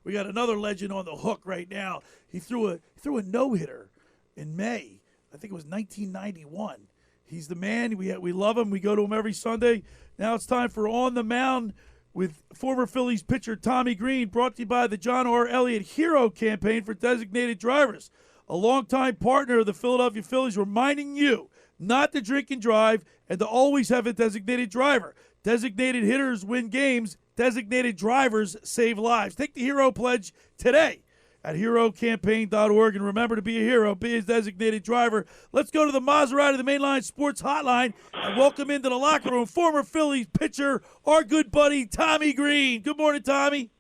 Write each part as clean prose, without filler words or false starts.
We got another legend on the hook right now. He threw a no-hitter in May. I think it was 1991. He's the man. We love him. We go to him every Sunday. Now it's time for On the Mound with former Phillies pitcher Tommy Green, brought to you by the John R. Elliot Hero Campaign for designated drivers. A longtime partner of the Philadelphia Phillies, reminding you not to drink and drive and to always have a designated driver. Designated hitters win games. Designated drivers save lives. Take the Hero Pledge today at herocampaign.org. And remember to be a hero, be his designated driver. Let's go to the Maserati, the Mainline Sports Hotline, and welcome into the locker room former Phillies pitcher, our good buddy, Tommy Green. Good morning, Tommy.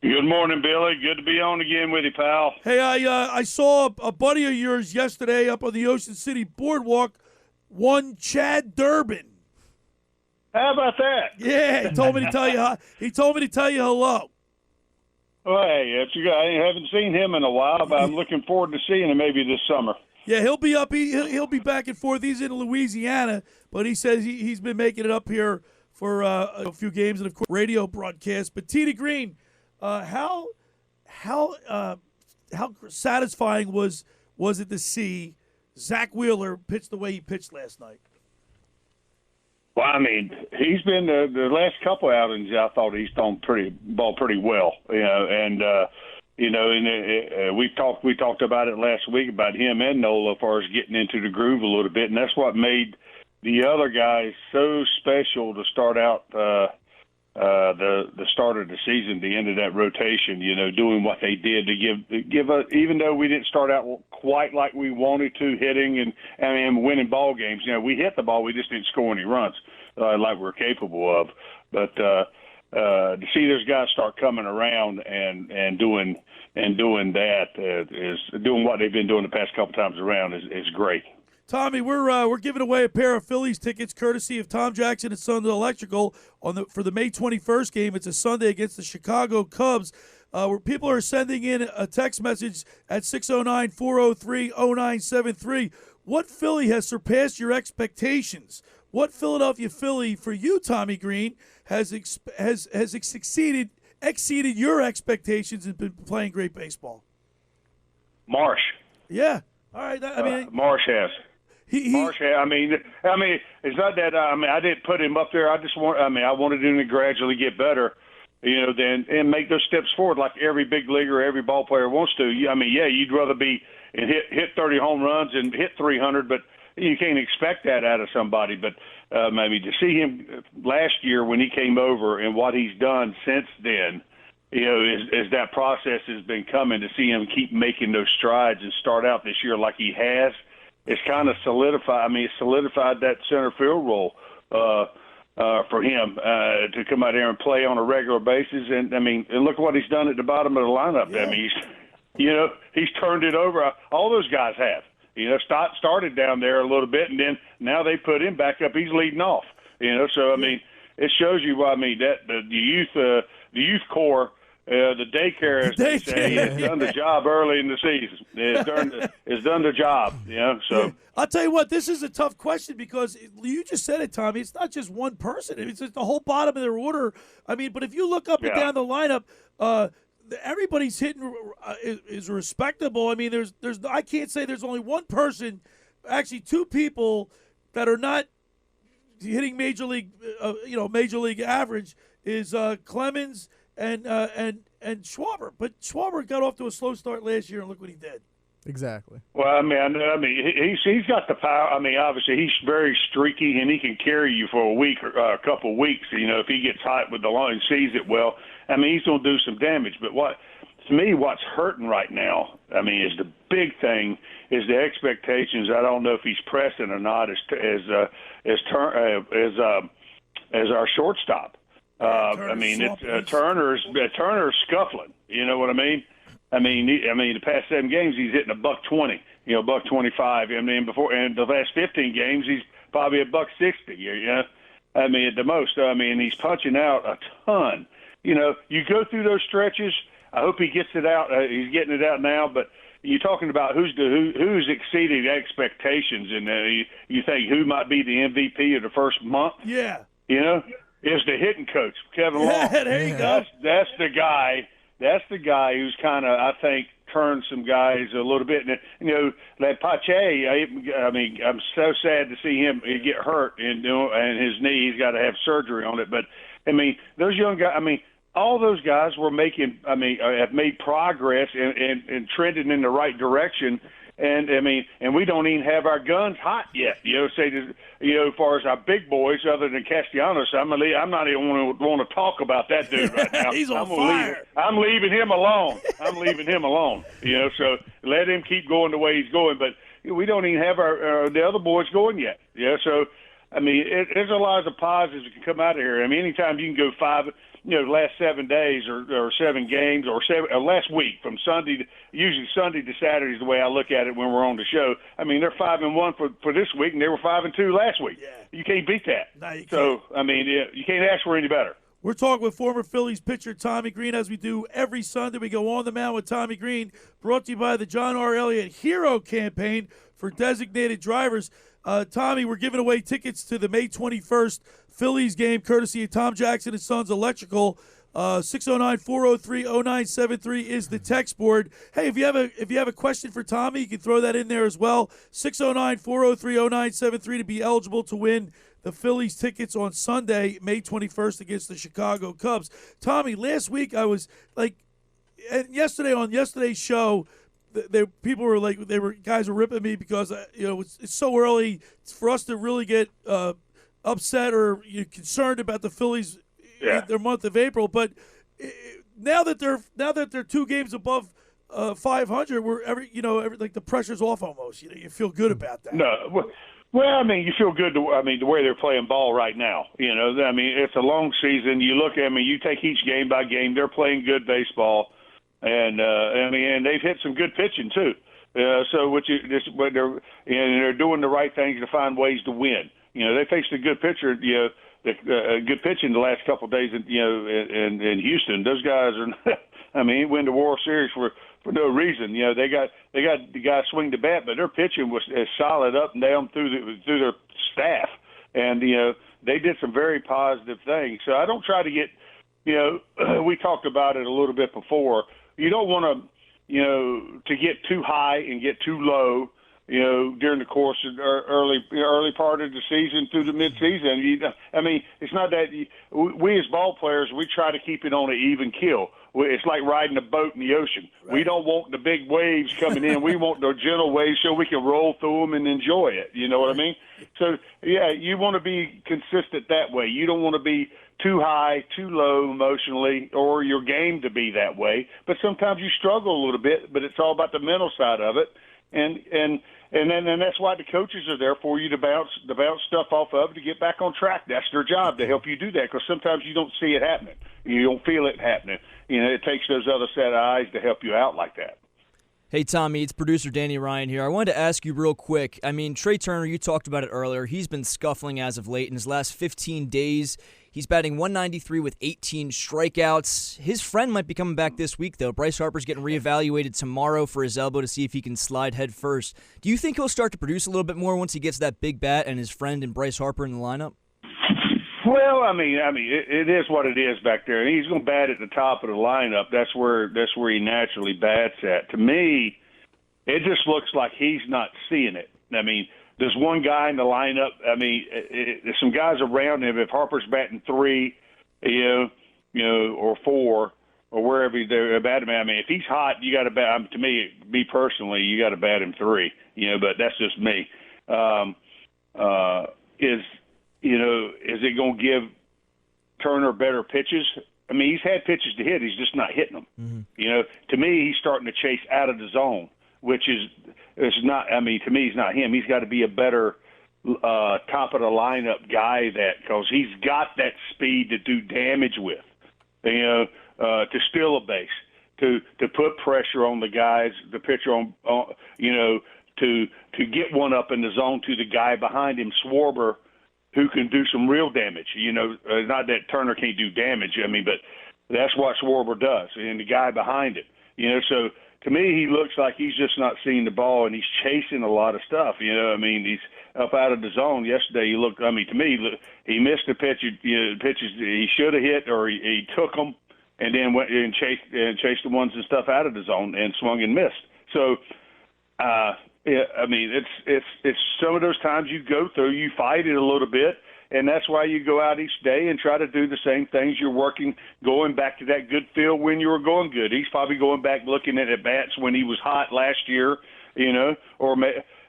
Good morning, Billy. Good to be on again with you, pal. Hey, I saw a buddy of yours yesterday up on the Ocean City Boardwalk, one Chad Durbin. How about that? Yeah, he told me to tell you. He told me to tell you hello. Well, hey, I haven't seen him in a while, but I'm looking forward to seeing him maybe this summer. Yeah, he'll be up. He'll be back and forth. He's in Louisiana, but he says he's been making it up here for a few games and of course radio broadcasts. But Tita Green, how satisfying was it to see Zach Wheeler pitch the way he pitched last night? Well, I mean, he's been the last couple outings. I thought he's thrown ball pretty well, we talked about it last week about him and Nola as far as getting into the groove a little bit, and that's what made the other guys so special to start out the start of the season, the end of that rotation. Doing what they did to give us, even though we didn't start out quite like we wanted to, hitting and winning ball games. We hit the ball, we just didn't score any runs like we're capable of. But to see those guys start coming around and doing that is doing what they've been doing the past couple times around is great. Tommy, we're giving away a pair of Phillies tickets courtesy of Tom Jackson and Sons Electrical for the May 21st game. It's a Sunday against the Chicago Cubs. Where people are sending in a text message at 609-403-0973. What Philly has surpassed your expectations? What Philadelphia Philly for you, Tommy Green, has exceeded your expectations and been playing great baseball? Marsh. Yeah. All right. Marsh has. Marsh has. I mean, it's not that. I didn't put him up there. I wanted him to gradually get better. And make those steps forward like every big leaguer, every ball player wants to. You'd rather be and hit 30 home runs and hit 300, but you can't expect that out of somebody. But to see him last year when he came over and what he's done since then, as that process has been coming, to see him keep making those strides and start out this year like he has, it's kind of solidified. It's solidified that center field role. For him to come out there and play on a regular basis, and look what he's done at the bottom of the lineup. Yeah. He's turned it over. All those guys have. Started down there a little bit, and then now they put him back up. He's leading off. It shows you why. That the youth core. The daycare, as they say, has done the job early in the season. It's done the job, So I'll tell you what, this is a tough question because you just said it, Tommy. It's not just one person; it's just the whole bottom of their order. But if you look up and down the lineup, everybody's hitting is respectable. There's I can't say there's only one person, actually two people that are not hitting major league average is Clemens and Schwarber, but Schwarber got off to a slow start last year, and look what he did. Exactly. Well, he's got the power. Obviously, he's very streaky, and he can carry you for a week or a couple of weeks. If he gets hot with the line and sees it well, he's going to do some damage. But what's hurting right now, is the big thing is the expectations. I don't know if he's pressing or not as our shortstop. Turner's scuffling. You know what I mean? The past 7 games he's hitting $120, $125. Before and the last 15 games he's probably $160. At the most. He's punching out a ton. You go through those stretches. I hope he gets it out. He's getting it out now, but you're talking about who's exceeding expectations, and you think who might be the MVP of the first month? Yeah. Is the hitting coach, Kevin Long. There you go. That's the guy that's the guy who's kind of, I think, turned some guys a little bit. And, that Pache, I mean, I'm so sad to see him get hurt and his knee. He's got to have surgery on it. But, I mean, those young guys, I mean, all those guys were have made progress and trending in the right direction. And I mean, and we don't even have our guns hot yet. As far as our big boys, other than Castellanos, I'm not even want to talk about that dude right now. He's on fire. I'm leaving him alone. So let him keep going the way he's going. But we don't even have the other boys going yet. So I mean, there's a lot of positives that can come out of here. I mean, anytime you can go last 7 days or 7 games or last week from usually Sunday to Saturday is the way I look at it when we're on the show. I mean, they're 5-1 for this week, and they were 5-2 last week. Yeah. You can't beat that. No, you can't. So, I mean, you can't ask for any better. We're talking with former Phillies pitcher Tommy Green, as we do every Sunday. We go on the mound with Tommy Green, brought to you by the John R. Elliott Hero Campaign for designated drivers. Tommy, we're giving away tickets to the May 21st Phillies game, courtesy of Tom Jackson and Sons Electrical. 609-403-0973 is the text board. Hey, if you have a question for Tommy, you can throw that in there as well. 609-403-0973 to be eligible to win the Phillies tickets on Sunday, May 21st against the Chicago Cubs. Tommy, last week I was like, and yesterday on yesterday's show, people were like, guys were ripping me because it's so early for us to really get upset or concerned about the Phillies in their month of April. But now that they're 2 games above 500, like the pressure's off almost. You feel good about that. No, well, I mean, you feel good. The way they're playing ball right now. I mean, it's a long season. You look at you take each game by game. They're playing good baseball. And and they've hit some good pitching too. They're doing the right things to find ways to win. They faced a good pitcher, good pitching the last couple of days, in Houston. Those guys are, win the World Series for no reason. They got the guy swing the bat, but their pitching was as solid up and down through their staff, and they did some very positive things. So I don't try to get, we talked about it a little bit before. You don't want to get too high and get too low, during the course of early part of the season through the midseason. It's not that we as ball players, we try to keep it on an even keel. It's like riding a boat in the ocean. Right. We don't want the big waves coming in. We want the gentle waves so we can roll through them and enjoy it. You know what I mean? So, you want to be consistent that way. You don't want to be too high, too low emotionally, or your game to be that way. But sometimes you struggle a little bit, but it's all about the mental side of it. And that's why the coaches are there for you to bounce stuff off of to get back on track. That's their job, to help you do that, because sometimes you don't see it happening. You don't feel it happening. It takes those other set of eyes to help you out like that. Hey, Tommy, it's producer Danny Ryan here. I wanted to ask you real quick. Trey Turner, you talked about it earlier. He's been scuffling as of late. In his last 15 days, he's batting .193 with 18 strikeouts. His friend might be coming back this week, though. Bryce Harper's getting reevaluated tomorrow for his elbow to see if he can slide head first. Do you think he'll start to produce a little bit more once he gets that big bat and his friend and Bryce Harper in the lineup? Well, it is what it is back there. He's going to bat at the top of the lineup. That's where he naturally bats at. To me, it just looks like he's not seeing it. There's one guy in the lineup. There's some guys around him. If Harper's batting 3, or 4, or wherever they're batting him, if he's hot, you got to bat. To me personally, you got to bat him 3. But that's just me. Is it going to give Turner better pitches? He's had pitches to hit. He's just not hitting them. Mm-hmm. To me, he's starting to chase out of the zone, which is not. To me, he's not him. He's got to be a better top of the lineup guy because he's got that speed to do damage with. To steal a base, to put pressure on the guys, the pitcher on to get one up in the zone to the guy behind him, Schwarber, who can do some real damage. Not that Turner can't do damage, but that's what Schwarber does, and the guy behind it. So to me, he looks like he's just not seeing the ball, and he's chasing a lot of stuff. He's up out of the zone. Yesterday, he looked. To me, he missed the pitches he should have hit, or he took them. and then went and chased the ones and stuff out of the zone and swung and missed. So, yeah, I mean, it's some of those times you go through, you fight it a little bit, and that's why you go out each day and try to do the same things. You're working, going back to that good feel when you were going good. He's probably going back looking at bats when he was hot last year, or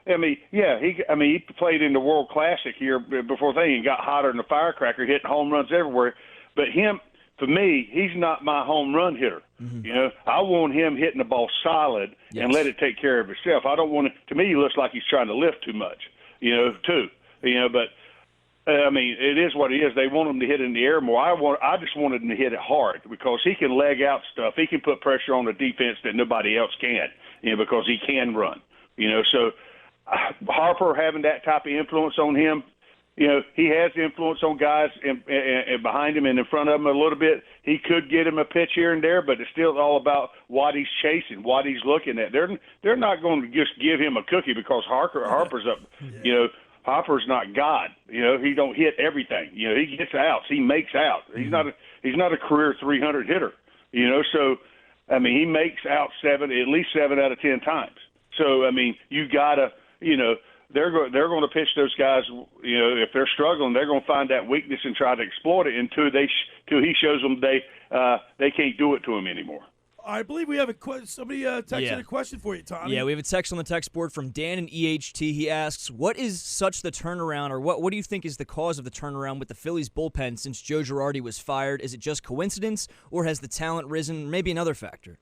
he played in the World Classic here before they got hotter than a firecracker, hitting home runs everywhere. But him, for me, he's not my home run hitter. Mm-hmm. I want him hitting the ball solid and let it take care of itself. I don't want to me, he looks like he's trying to lift too much, too. But I mean, it is what it is. They want him to hit in the air more. I just wanted him to hit it hard because he can leg out stuff. He can put pressure on the defense that nobody else can, because he can run. So Harper having that type of influence on him, he has influence on guys and behind him and in front of him a little bit. He could get him a pitch here and there, but it's still all about what he's chasing, what he's looking at. They're not going to just give him a cookie because Harper's up. Harper's not God. He don't hit everything. He gets outs. He makes out. He's not a career 300 hitter. So I mean, he makes out at least 7 out of 10 times. So I mean, you gotta, they're going to pitch those guys. If they're struggling, they're going to find that weakness and try to exploit it until he shows them they can't do it to him anymore. I believe we have somebody texted a question for you, Tommy. Yeah, we have a text on the text board from Dan in EHT. He asks, what is such the turnaround, or what do you think is the cause of the turnaround with the Phillies bullpen since Joe Girardi was fired? Is it just coincidence, or has the talent risen? Maybe another factor.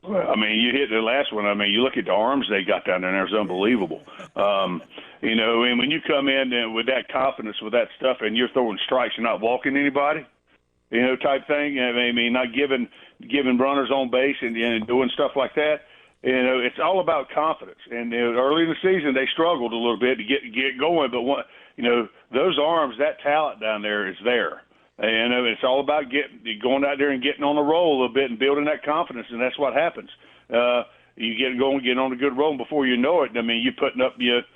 Well, I mean, you hit the last one. I mean, you look at the arms they got down there, it's unbelievable. And when you come in with that confidence, with that stuff, and you're throwing strikes, you're not walking anybody, type thing. I mean, not giving runners on base and doing stuff like that. It's all about confidence. And early in the season, they struggled a little bit to get going. But those arms, that talent down there is there. And it's all about going out there and getting on the roll a little bit and building that confidence, and that's what happens. You get going, get on a good roll, and before you know it, I mean, you're putting up 6,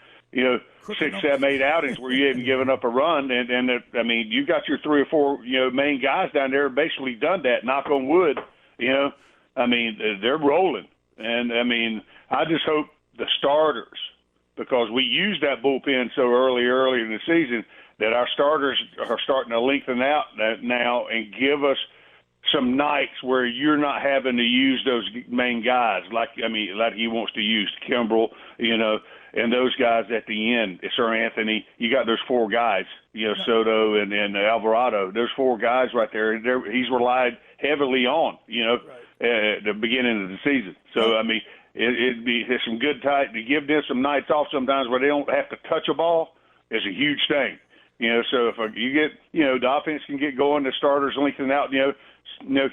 7, 8 outings where you haven't given up a run, and I mean, you got your 3 or 4 main guys down there basically done that. Knock on wood, I mean, they're rolling, and I mean, I just hope the starters, because we used that bullpen so early in the season, that our starters are starting to lengthen out now and give us some nights where you're not having to use those main guys like he wants to use Kimbrel, and those guys at the end, Sir Anthony. You got those 4 guys, Soto and Alvarado. Those 4 guys right there. He's relied heavily on, at the beginning of the season. So I mean, it's some good tight to give them some nights off sometimes where they don't have to touch a ball. Is a huge thing. So if you get, the offense can get going, the starters lengthen out, can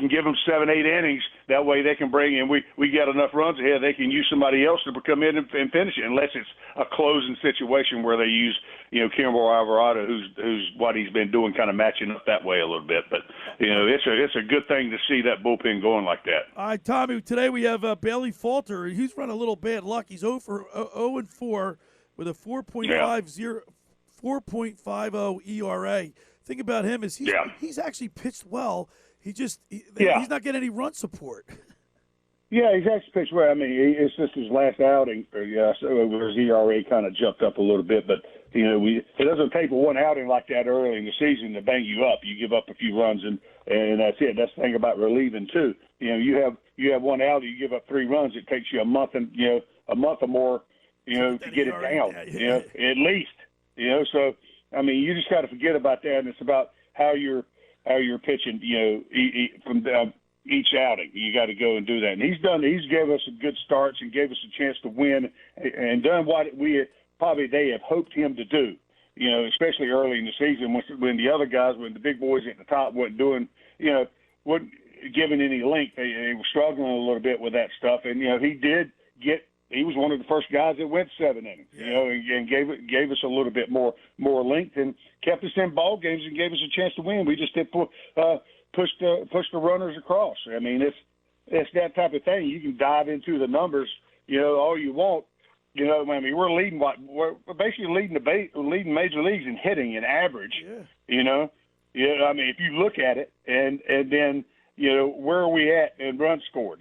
give them 7, 8 innings. That way they can bring in, we got enough runs ahead, they can use somebody else to come in and finish it, unless it's a closing situation where they use, Kimbrel Alvarado, who's what he's been doing, kind of matching up that way a little bit. But, it's a good thing to see that bullpen going like that. All right, Tommy, today we have Bailey Falter. He's run a little bad luck. He's 0-4 with a 4.50 ERA. Thing about him is he's actually pitched well. He's not getting any run support. Yeah, he's actually pitched well. I mean, it's just his last outing. So his ERA kind of jumped up a little bit, but it doesn't take one outing like that early in the season to bang you up. You give up a few runs, and that's it. That's the thing about relieving too. You have one out, you give up 3 runs. It takes you a month or more, to get it down. At least. So I mean, you just got to forget about that, and it's about how you're pitching. From each outing, you got to go and do that. And he's gave us some good starts and gave us a chance to win, and done what they have hoped him to do. Especially early in the season when the other guys, when the big boys at the top wasn't doing, wasn't giving any length. They were struggling a little bit with that stuff, and he did get. He was one of the first guys that went 7 innings, and gave us a little bit more length and kept us in ball games and gave us a chance to win. We just did push the runners across. I mean, it's that type of thing. You can dive into the numbers, all you want. I mean, we're leading we're basically leading major leagues in hitting and average. Yeah. I mean, if you look at it, and then where are we at in runs scored?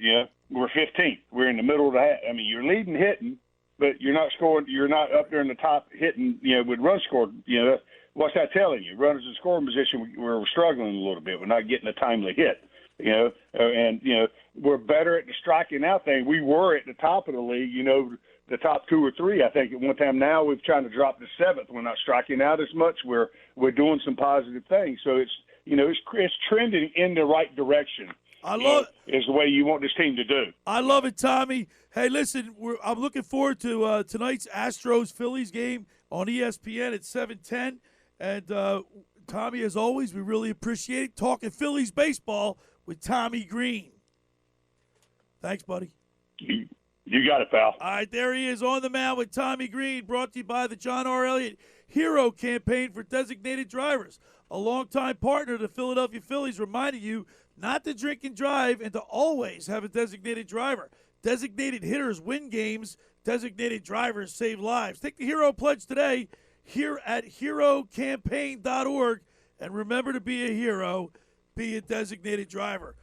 We're 15th. We're in the middle of the. I mean, you're leading hitting, but you're not scoring. You're not up there in the top hitting. With runs scored. What's that telling you? Runners in scoring position, we're struggling a little bit. We're not getting a timely hit. And we're better at the striking out thing. We were at the top of the league. The top 2 or 3, I think, at one time. Now we've trying to drop to 7th. We're not striking out as much. We're doing some positive things. So it's trending in the right direction. I love it. Is the way you want this team to do. I love it, Tommy. Hey, listen, I'm looking forward to tonight's Astros-Phillies game on ESPN at 7:10. And, Tommy, as always, we really appreciate it. Talking Phillies baseball with Tommy Green. Thanks, buddy. You got it, pal. All right, there he is on the mound with Tommy Green, brought to you by the John R. Elliott Hero Campaign for Designated Drivers. A longtime partner of the Philadelphia Phillies reminding you not to drink and drive and to always have a designated driver. Designated hitters win games. Designated drivers save lives. Take the Hero Pledge today here at herocampaign.org. And remember to be a hero. Be a designated driver.